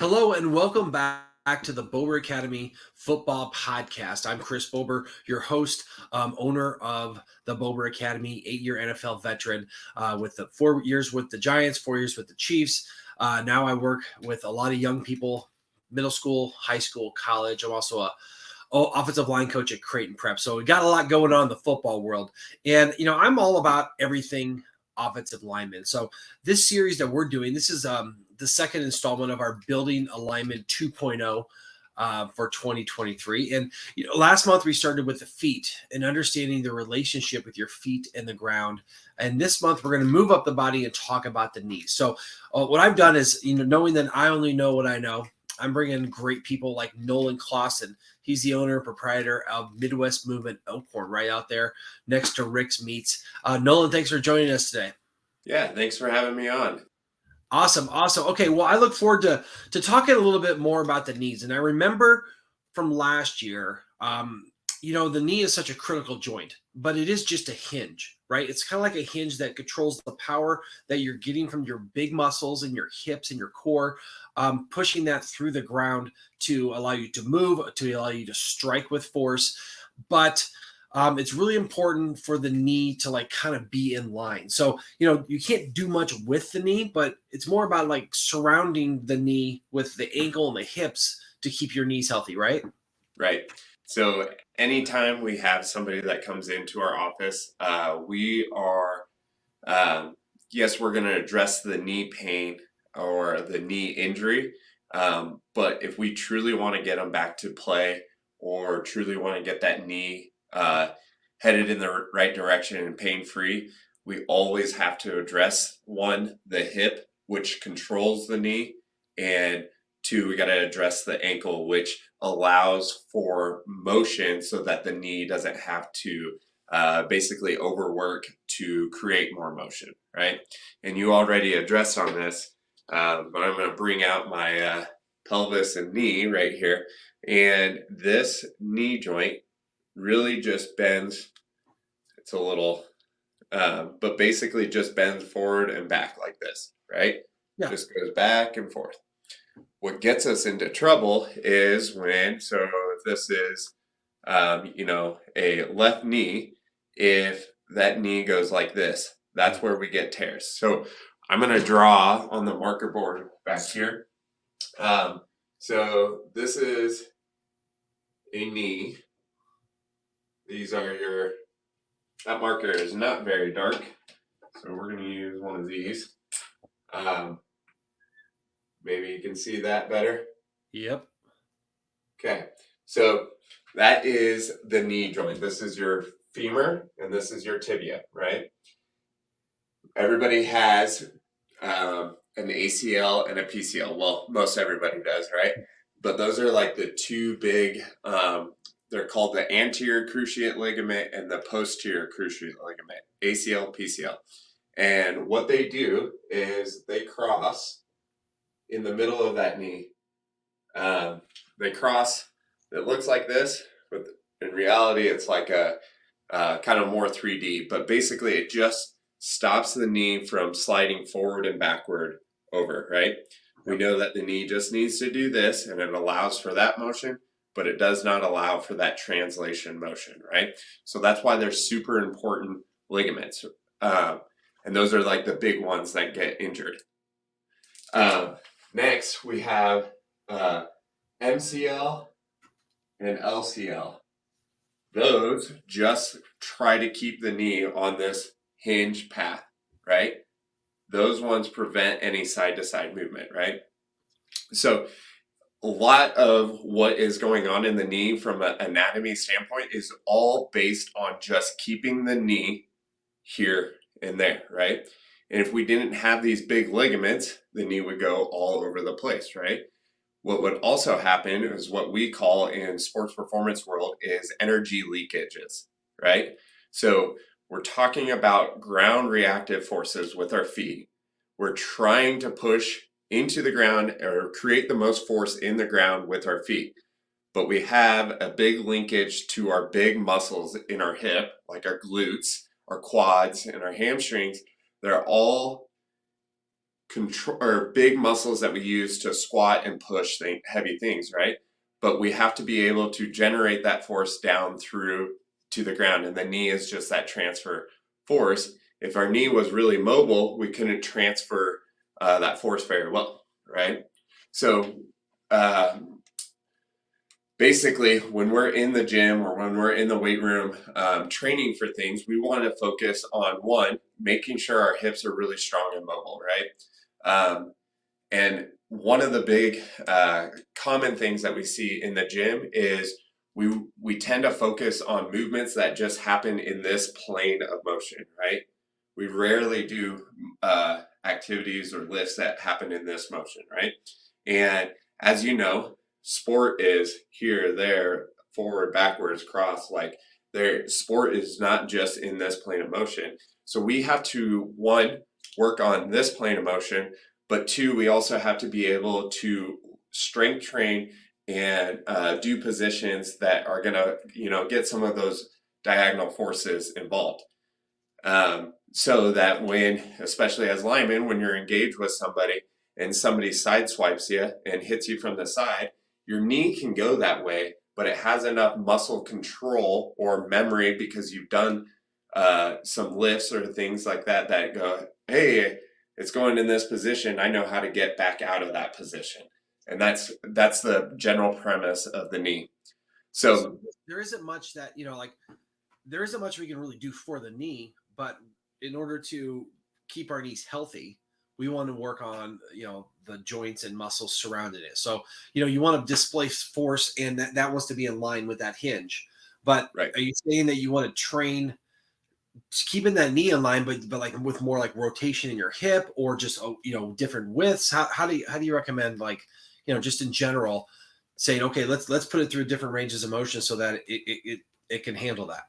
Hello and welcome back to the Bober Academy Football Podcast. I'm Chris Bober, your host, owner of the Bober Academy, 8-year NFL veteran with the 4 years with the Giants, 4 years with the Chiefs. Now I work with a lot of young people, middle school, high school, college. I'm also a offensive line coach at Creighton Prep. So we got a lot going on in the football world. And, I'm all about everything offensive linemen. So this series that we're doing, this is the second installment of our Building Alignment 2.0 for 2023. And last month we started with the feet and understanding the relationship with your feet and the ground. And this month we're going to move up the body and talk about the knees. So what I've done is, knowing that I only know what I know, I'm bringing great people like Nolan Clausen. He's the owner and proprietor of Midwest Movement Elkhorn, right out there next to Rick's Meats. Nolan, thanks for joining us today. Yeah, thanks for having me on. Awesome. Okay, well, I look forward to talking a little bit more about the knees. And I remember from last year, the knee is such a critical joint, but it is just a hinge, right? It's kind of like a hinge that controls the power that you're getting from your big muscles and your hips and your core, pushing that through the ground to allow you to move, to allow you to strike with force. But it's really important for the knee to kind of be in line. So, you can't do much with the knee, but it's more about surrounding the knee with the ankle and the hips to keep your knees healthy, right? Right. So anytime we have somebody that comes into our office, we are, yes, we're going to address the knee pain or the knee injury. But if we truly want to get them back to play or truly want to get that knee headed in the right direction and pain free, we always have to address one, the hip, which controls the knee, and two, we got to address the ankle, which allows for motion so that the knee doesn't have to basically overwork to create more motion, right? And you already addressed on this, but I'm going to bring out my pelvis and knee right here. And this knee joint really just bends. It's a little, but basically just bends forward and back like this, right? Yeah. Just goes back and forth. What gets us into trouble is so if this is, a left knee, if that knee goes like this, that's where we get tears. So I'm going to draw on the marker board back here. So this is a knee. These are that marker is not very dark, so we're going to use one of these. Maybe you can see that better. Yep. Okay, so that is the knee joint. This is your femur, and this is your tibia, right? Everybody has an ACL and a PCL. Well, most everybody does, right? But those are like the two big, they're called the anterior cruciate ligament and the posterior cruciate ligament, ACL, PCL. And what they do is they cross in the middle of that knee. They cross, it looks like this, but in reality, it's like a kind of more 3D. But basically, it just stops the knee from sliding forward and backward over, right? We know that the knee just needs to do this, and it allows for that motion, but it does not allow for that translation motion, right? So that's why they're super important ligaments. And those are like the big ones that get injured. Next, we have MCL and LCL. Those just try to keep the knee on this hinge path, right? Those ones prevent any side-to-side movement, right? So a lot of what is going on in the knee from an anatomy standpoint is all based on just keeping the knee here and there, right? And if we didn't have these big ligaments, the knee would go all over the place, right? What would also happen is what we call in sports performance world is energy leakages, right? So we're talking about ground reactive forces with our feet. We're trying to push into the ground or create the most force in the ground with our feet. But we have a big linkage to our big muscles in our hip, like our glutes, our quads, and our hamstrings. They're all control or big muscles that we use to squat and push heavy things, right? But we have to be able to generate that force down through to the ground, and the knee is just that transfer force. If our knee was really mobile, we couldn't transfer that force very well, right? So basically, when we're in the gym or when we're in the weight room training for things, we want to focus on one, making sure our hips are really strong and mobile, right? And one of the big common things that we see in the gym is we tend to focus on movements that just happen in this plane of motion, right? We rarely do activities or lifts that happen in this motion, right? And as you know, sport is here, there, forward, backwards, cross. Like sport is not just in this plane of motion. So we have to, one, work on this plane of motion, but two, we also have to be able to strength train and do positions that are gonna, get some of those diagonal forces involved. So that when, especially as linemen, when you're engaged with somebody and somebody sideswipes you and hits you from the side, your knee can go that way, but it has enough muscle control or memory because you've done some lifts or things like that that go, hey, it's going in this position. I know how to get back out of that position. And that's the general premise of the knee. So there isn't much that, there isn't much we can really do for the knee, but in order to keep our knees healthy, we want to work on, the joints and muscles surrounding it. So, you want to displace force, and that wants to be in line with that hinge. But right. Are you saying that you want to train keeping that knee in line, but like with more like rotation in your hip, or just, different widths? How do you recommend, like, just in general, saying, okay, let's put it through different ranges of motion so that it can handle that?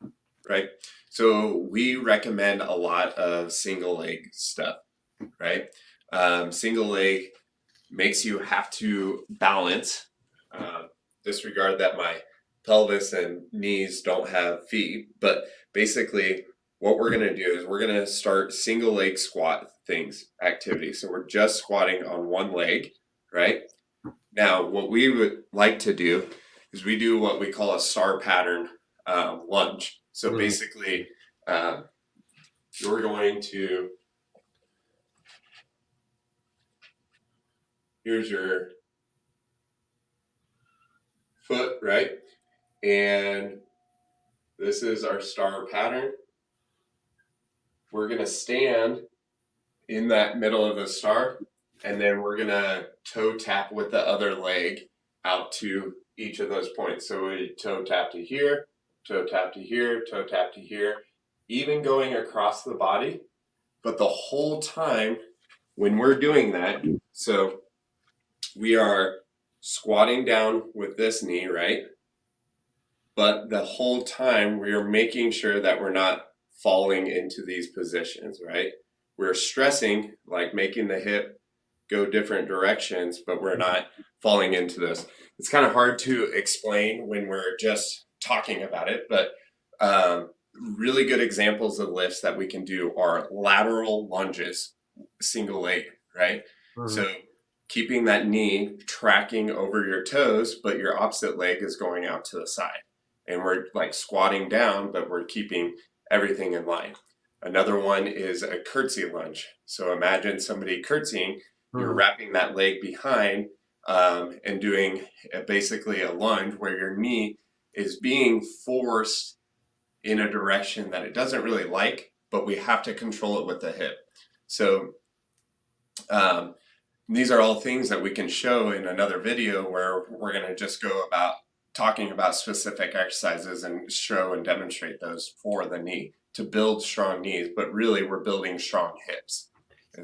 Right. So we recommend a lot of single leg stuff, right? Single leg makes you have to balance. Disregard that my pelvis and knees don't have feet, but basically what we're going to do is we're going to start single leg squat activities. So we're just squatting on one leg, right? Now, what we would like to do is we do what we call a star pattern lunge. So basically, you're going to, here's your foot, right? And this is our star pattern. We're going to stand in that middle of the star, and then we're going to toe tap with the other leg out to each of those points. So we toe tap to here, toe tap to here, toe tap to here, even going across the body. But the whole time when we're doing that, so we are squatting down with this knee, right? But the whole time we are making sure that we're not falling into these positions, right? We're stressing, like making the hip go different directions, but we're not falling into this. It's kind of hard to explain when we're just talking about it, but really good examples of lifts that we can do are lateral lunges, single leg, right? So keeping that knee tracking over your toes, but your opposite leg is going out to the side. And we're like squatting down, but we're keeping everything in line. Another one is a curtsy lunge. So imagine somebody curtsying, you're wrapping that leg behind and doing basically a lunge where your knee is being forced in a direction that it doesn't really like, but we have to control it with the hip. So these are all things that we can show in another video where we're going to just go about talking about specific exercises and show and demonstrate those for the knee to build strong knees, but really we're building strong hips.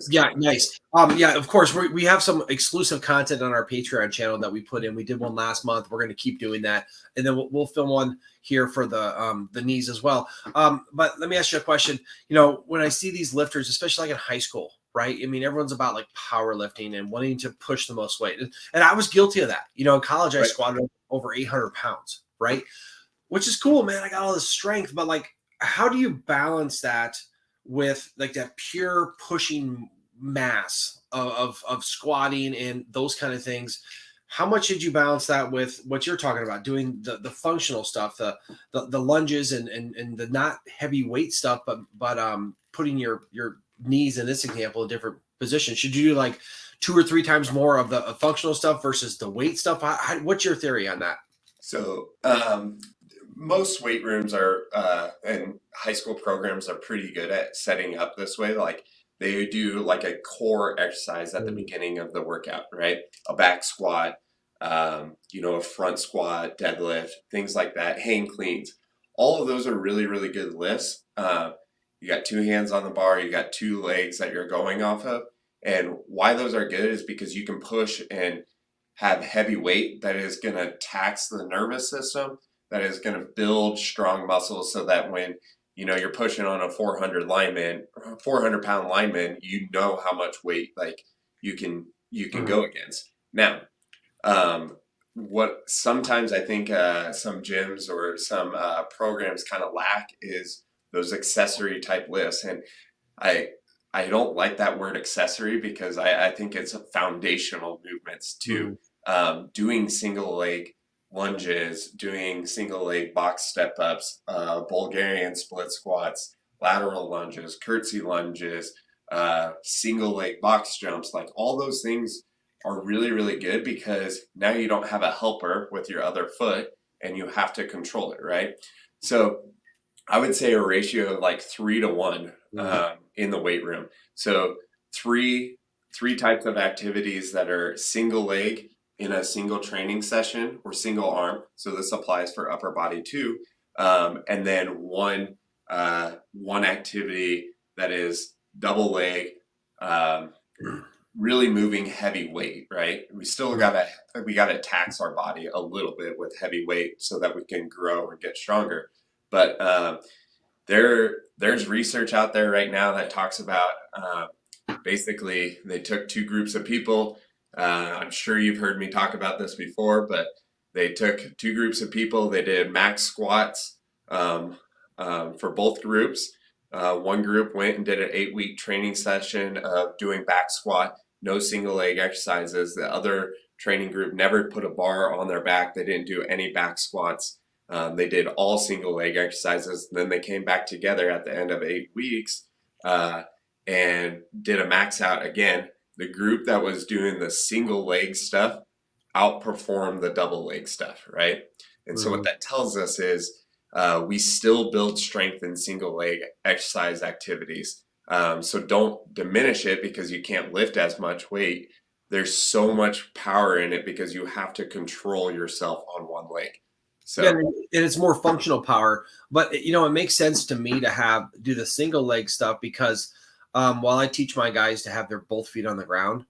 Yeah, nice. Yeah, of course, we have some exclusive content on our Patreon channel that we put in. We did one last month. We're going to keep doing that, and then we'll film one here for the knees as well. But let me ask you a question. When I see these lifters, especially like in high school, right? I mean, everyone's about like powerlifting and wanting to push the most weight, and I was guilty of that. In college, I squatted over 800 pounds, right? Which is cool, man. I got all this strength, but like, how do you balance that with like that pure pushing mass of squatting and those kind of things, how much did you balance that with what you're talking about, doing the functional stuff, the lunges and the not heavy weight stuff, but putting your knees in this example in different positions? Should you do like 2 or 3 times more of the functional stuff versus the weight stuff? What's your theory on that? So most weight rooms are and high school programs are pretty good at setting up this way. Like they do like a core exercise at the beginning of the workout, right? A back squat, a front squat, deadlift, things like that, hang cleans. All of those are really, really good lifts. You got two hands on the bar, you got two legs that you're going off of. And why those are good is because you can push and have heavy weight that is going to tax the nervous system, that is going to build strong muscles so that when you're pushing on a 400-pound lineman, you know how much weight like you can go against. Now, what sometimes I think some gyms or some programs kind of lack is those accessory type lifts, and I don't like that word accessory because I think it's foundational movements to doing single leg lunges, doing single leg box step ups, Bulgarian split squats, lateral lunges, curtsy lunges, single leg box jumps. Like all those things are really, really good because now you don't have a helper with your other foot and you have to control it, right? So I would say a ratio of like 3 to 1 in the weight room. So three types of activities that are single leg in a single training session or single arm. So this applies for upper body too. And then one activity that is double leg, really moving heavy weight, right? We gotta tax our body a little bit with heavy weight so that we can grow and get stronger. But there's research out there right now that talks about basically they took two groups of people. I'm sure you've heard me talk about this before, but they took two groups of people. They did max squats for both groups. One group went and did an 8-week training session of doing back squat, no single leg exercises. The other training group never put a bar on their back. They didn't do any back squats. They did all single leg exercises. Then they came back together at the end of 8 weeks and did a max out again. The group that was doing the single leg stuff outperformed the double leg stuff, right? And so what that tells us is we still build strength in single leg exercise activities. So don't diminish it because you can't lift as much weight. There's so much power in it because you have to control yourself on one leg. So yeah, and it's more functional power, but it makes sense to me to do the single leg stuff because while I teach my guys to have their both feet on the ground,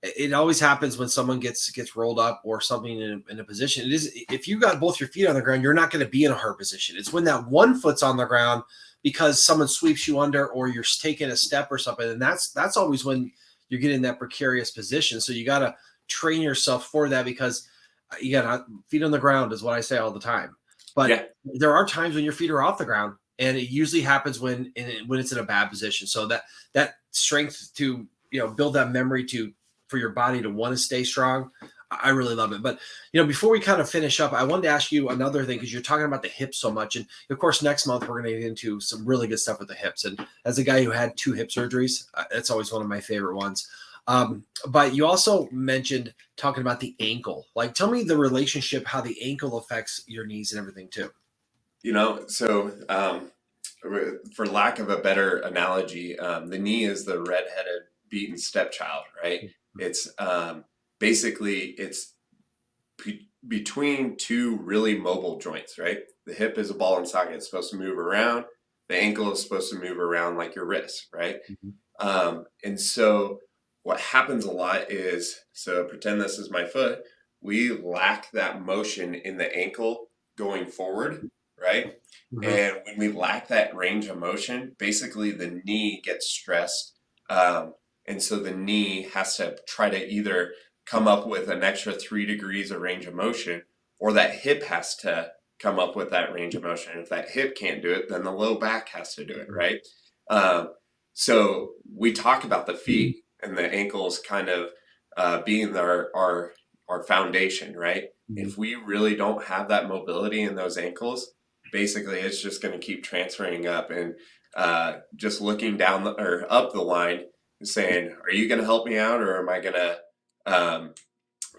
it always happens when someone gets rolled up or something in a position. It is if you got both your feet on the ground, you're not going to be in a hard position. It's when that one foot's on the ground because someone sweeps you under or you're taking a step or something, and that's always when you're getting in that precarious position. So you got to train yourself for that because you got feet on the ground is what I say all the time. But there are times when your feet are off the ground, and it usually happens when it's in a bad position. So that strength to build that memory for your body to want to stay strong, I really love it. But before we kind of finish up, I wanted to ask you another thing because you're talking about the hips so much, and of course next month we're going to get into some really good stuff with the hips. And as a guy who had 2 hip surgeries, it's always one of my favorite ones. But you also mentioned talking about the ankle. Like, tell me the relationship, how the ankle affects your knees and everything too. So for lack of a better analogy, the knee is the redheaded beaten stepchild, right? It's basically it's between two really mobile joints, right? The hip is a ball and socket. It's supposed to move around. The ankle is supposed to move around like your wrist, right? And so what happens a lot is, so pretend this is my foot. We lack that motion in the ankle going forward, right? And when we lack that range of motion, basically the knee gets stressed. And so the knee has to try to either come up with an extra 3 degrees of range of motion, or that hip has to come up with that range of motion. If that hip can't do it, then the low back has to do it, right? So we talk about the feet, and the ankles kind of being our foundation, right? Mhm. If we really don't have that mobility in those ankles, basically it's just going to keep transferring up and just looking down or up the line and saying, "Are you going to help me out, or am I going to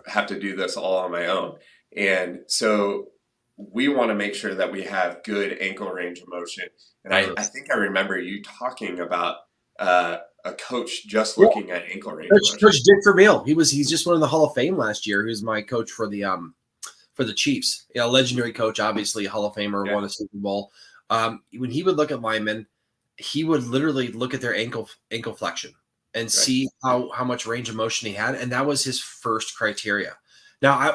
have to do this all on my own?" And so we want to make sure that we have good ankle range of motion. And I think I remember you talking about a coach just Yeah, looking at ankle range of motion. Coach Dick Vermeil. He's just won the Hall of Fame last year. He was my coach for the Chiefs. Legendary coach, obviously a Hall of Famer, Yeah, won a Super Bowl. When he would look at linemen, he would literally look at their ankle flexion and right. see how much range of motion he had, and that was his first criteria. Now,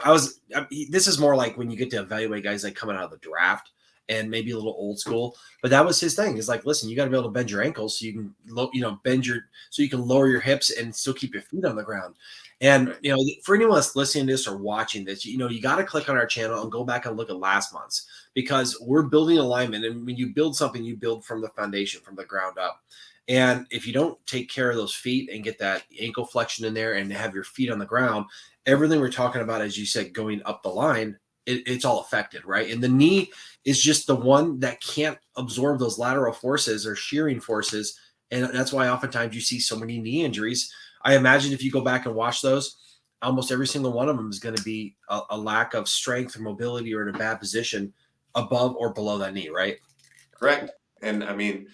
this is more like when you get to evaluate guys like coming out of the draft and maybe a little old school, but that was his thing. Is like, listen, you got to be able to bend your ankles so you can, so you can lower your hips and still keep your feet on the ground. And Right. for anyone that's listening to this or watching this, you got to click on our channel and go back and look at last month's, because we're building alignment. And when you build something, you build from the foundation, from the ground up. And if you don't take care of those feet and get that ankle flexion in there and have your feet on the ground, everything we're talking about, as you said, going up the line, it's all affected, right? And the knee is just the one that can't absorb those lateral forces or shearing forces. And that's why oftentimes you see so many knee injuries. I imagine if you go back and watch those, almost every single one of them is going to be a lack of strength or mobility or in a bad position above or below that knee, right? Correct. And I mean,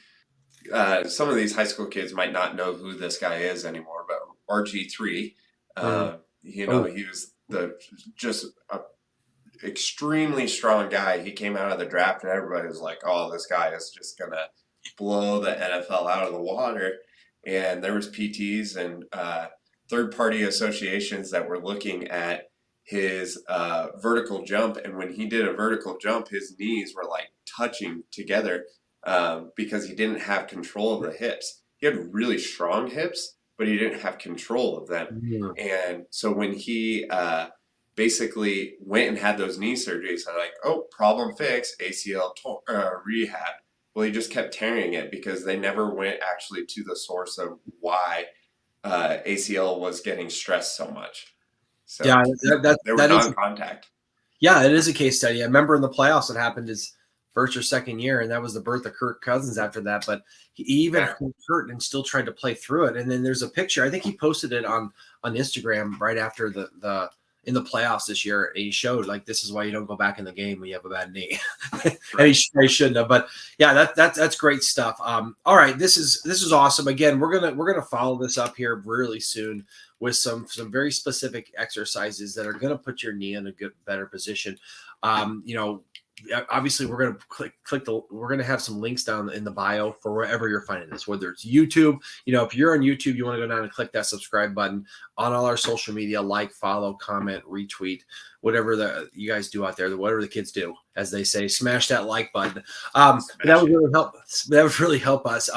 some of these high school kids might not know who this guy is anymore, but RG3, Mm. Oh, he was just a extremely strong guy. He came out of the draft and everybody was like, "Oh, this guy is just gonna blow the NFL out of the water." And there was PTs and third-party associations that were looking at his vertical jump, and when he did a vertical jump, his knees were like touching together because he didn't have control of the hips. He had really strong hips, but he didn't have control of them. mm. And so when he basically went and had those knee surgeries, I'm like, "Oh, problem fixed, ACL rehab." Well, he just kept tearing it because they never went actually to the source of why ACL was getting stressed so much. So Yeah, they were that is, non-contact. yeah, it is a case study. I remember in the playoffs, it happened his first or second year, and that was the birth of Kirk Cousins after that. But he even Yeah. hurt and still tried to play through it. And then there's a picture. I think he posted it on Instagram right after the in the playoffs this year. And he showed, like, this is why you don't go back in the game when you have a bad knee. And he shouldn't have. But yeah, that's great stuff. All right, this is awesome. Again, we're gonna follow this up here really soon with some very specific exercises that are going to put your knee in a better position. Obviously we're going to we're going to have some links down in the bio for wherever you're finding this, whether it's YouTube. If you're on YouTube, you want to go down and click that subscribe button. On all our social media, like, follow, comment, retweet, whatever you guys do out there, whatever the kids do, as they say, smash that like button. That would really help. That would really help us.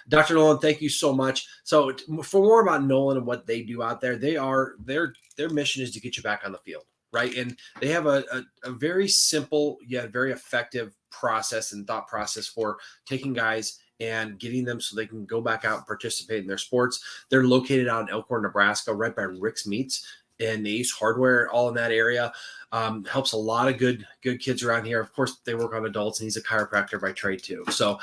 Dr. Nolan, thank you so much. So for more about Nolan and what they do out there, their mission is to get you back on the field, right? And they have a very simple yet very effective process and thought process for taking guys and getting them so they can go back out and participate in their sports. They're located out in Elkhorn, Nebraska, right by Rick's Meats and Ace Hardware, all in that area. Helps a lot of good kids around here. Of course, they work on adults, and he's a chiropractor by trade too. So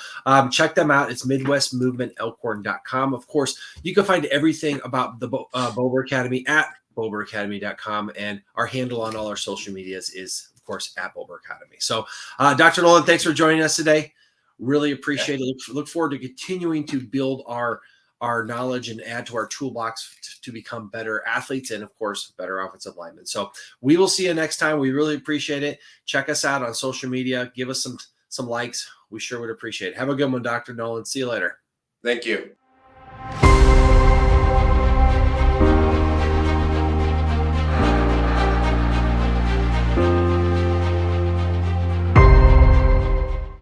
check them out. It's MidwestMovementElkhorn.com. Of course, you can find everything about the Bober Academy at BoberAcademy.com, and our handle on all our social medias is, of course, at Bober Academy. So, Dr. Nolan, thanks for joining us today. Really appreciate it. Look forward to continuing to build our knowledge and add to our toolbox to become better athletes and, of course, better offensive linemen. So we will see you next time. We really appreciate it. Check us out on social media. Give us some likes. We sure would appreciate it. Have a good one, Dr. Nolan. See you later. Thank you.